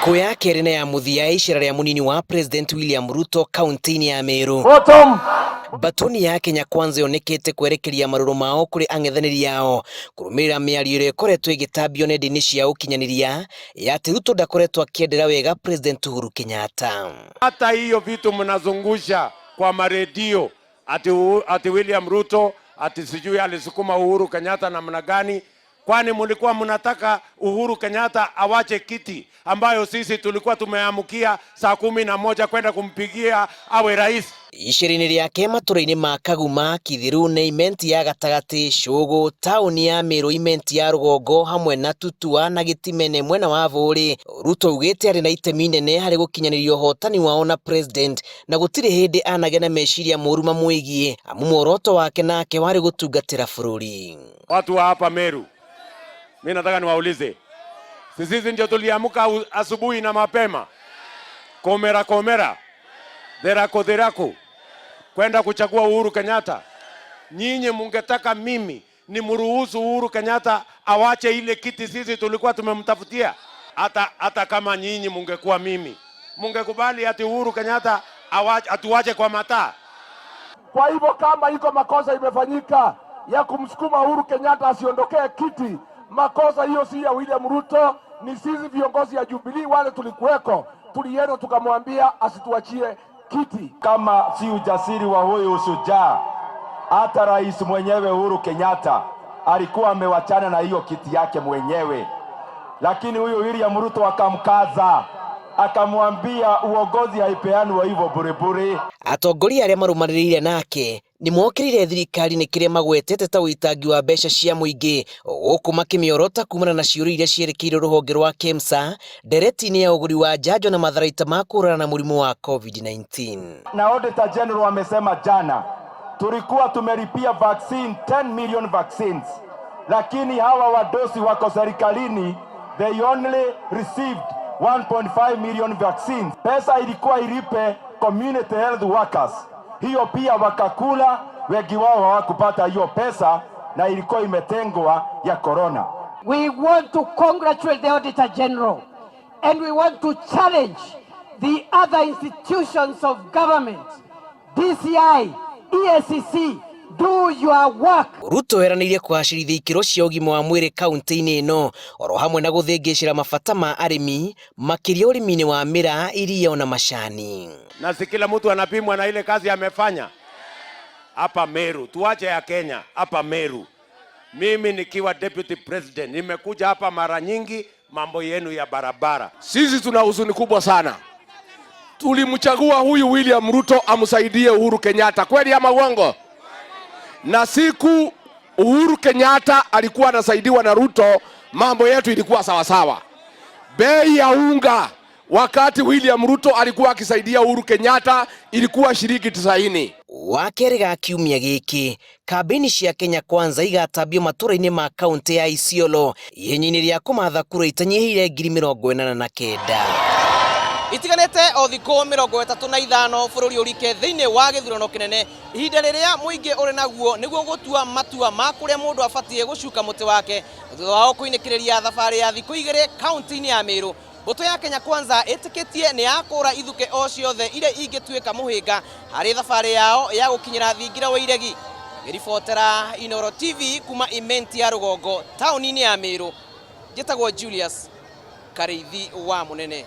Thikũ ya kerĩ na ya mũthia icera rĩa munini wa President William Ruto kaunti-inĩ ya Meru. Batoni ya Kenya Kwanza yonekete kwerekeria marũrũ mao kũrĩ ang'ethanĩri yao kũrũmĩrĩra mĩario ĩrĩa ĩkoretwo ĩgĩtambio nenda-inĩ cia ũkinyanĩria ya atĩ Ruto ndakoretwo akĩendera wega President Uhuru Kenyatta. Hata hiyo vitu mnazungusha kwa maredio ati William Ruto ati sijui alisukuma Uhuru Kenyatta namna gani? Kwani mulikuwa mnataka Uhuru Kenyatta awache kiti ambayo sisi tulikuwa tumeamukia saa 11 kwenda kumpigia awe rais? Icera-inĩ rĩake matũra-inĩ ma Kaguma, Kithiru na imenti ya gatagatĩ, Shogo, taũni ya Meru, imenti ya Rũgongo hamwe na Tutua na Gĩtimene mwena wa Bũrĩ, Ruto augĩte arĩ na itemi inene harĩ gũkinyanĩria ũhotani wao na president na gũtirĩ hĩndĩ anagĩa na meciria moru mamwĩgiĩ, amu muoroto wake nake warĩ gũtungatĩra bũrũri. Watu wa hapa Meru, mimi nataka niwaulize, sisi ndio tuliamuka asubuhi na mapema komera derako kwenda kuchagua Uhuru Kenyatta? Nyinyi mungetaka mimi ni mruhusu Uhuru Kenyatta awache ile kiti sisi tulikuwa tumemtafutia? Hata kama nyinyi mungekuwa mimi, mungekubali ati Uhuru Kenyatta atuwache kwa mataa? Kwa hivyo kama iko makosa imefanyika ya kumsukuma Uhuru Kenyatta asiondokee kiti, makosa hiyo si ya William Ruto, ni sisi viongozi ya Jubilee wale tulikuweko, tulienda tukamwambia asituachie kiti. Kama si ujasiri wa huyu ushujaa, hata rais mwenyewe Uhuru Kenyatta alikuwa amewachana na hiyo kiti yake mwenyewe, lakini huyu William Ruto akamkaza, akamwambia uongozi haipeanwi hivyo bure. Atongoria arĩa marũmanĩrĩire nake nĩ mokĩrire thirikari-inĩ kĩrĩa magwetete ta ũitangi wa mbeca cia mũingĩ, gũkũ makĩmĩorota kumana na ciũria iria cierekeire rũhonge rwa KEMSA ndereti-inĩ ya ũgũri wa njanjo na matharaita ma kũhũrana na mũrimũ wa COVID-19. Na Auditor General amesema jana tulikuwa tumelipia vaccine 10 million vaccines, lakini hawa wadosi wako serikalini they only received 1.5 million vaccines. Pesa ilikuwa ilipe community health workers, hiyo pia wakakula, wengi wao hawakupata hiyo pesa na ilikuwa imetengwa ya corona. We want to congratulate the Auditor General and we want to challenge the other institutions of government, DCI, EACC, do your work. Ruto eranĩire kũgacĩrithia ikĩro cia ũgima wa mwĩrĩ kaunti-inĩ ĩno, oro hamwe na gũthĩngĩcĩra mabata ma arĩmi makĩria ũrĩmi-inĩ wa mĩraa, iria na macani. Na si kila mtu anapimwa na ile kazi amefanya hapa Meru. Tuache ya Kenya, hapa Meru. Mimi nikiwa deputy president nimekuja hapa mara nyingi, mambo yenu ya barabara. Sisi tuna huzuni kubwa sana. Tulimchagua huyu William Ruto amsaidie Uhuru Kenyatta, kweli ama uongo? Na siku Uhuru Kenyatta alikuwa anasaidiwa na Ruto, mambo yetu ilikuwa sawa sawa. Bei ya unga wakati William Ruto alikuwa akisaidia Uhuru Kenyatta ilikuwa shilingi 90. Wakerĩ ga kiumia gĩkĩ, kambĩini cia Kenya Kwanza igatambio matũra-inĩ ma kaunti ya Isiolo ihenya-inĩ rĩa kũmatha kura itanyihĩire 49,000. Itiganĩte o thikũ 35 bũrũri ũrike thĩinĩ wa gĩthurano kĩnene, ihinda rĩrĩa mũingĩ ũrĩ naguo nĩguo gũtua matua ma kũrĩa mũndũ abatiĩ gũcuka mũtĩ wake thutha wa kũinĩkĩrĩria thabarĩ ya thikũ 2 kaunti-inĩ ya Meru. Mbũtũ ya Kenya Kwanza ĩtĩkĩtie nĩ yakũra ithuke o ciothe iria ingĩtuĩka mũhĩnga harĩ thabarĩ yao ya gũkinyĩra thingira wa iregi. Ngĩribotera Inooro TV kuma imenti ya Rũgongo taũni-inĩ ya Meru, njĩtagwo Julius Karĩithi wa Mũnene.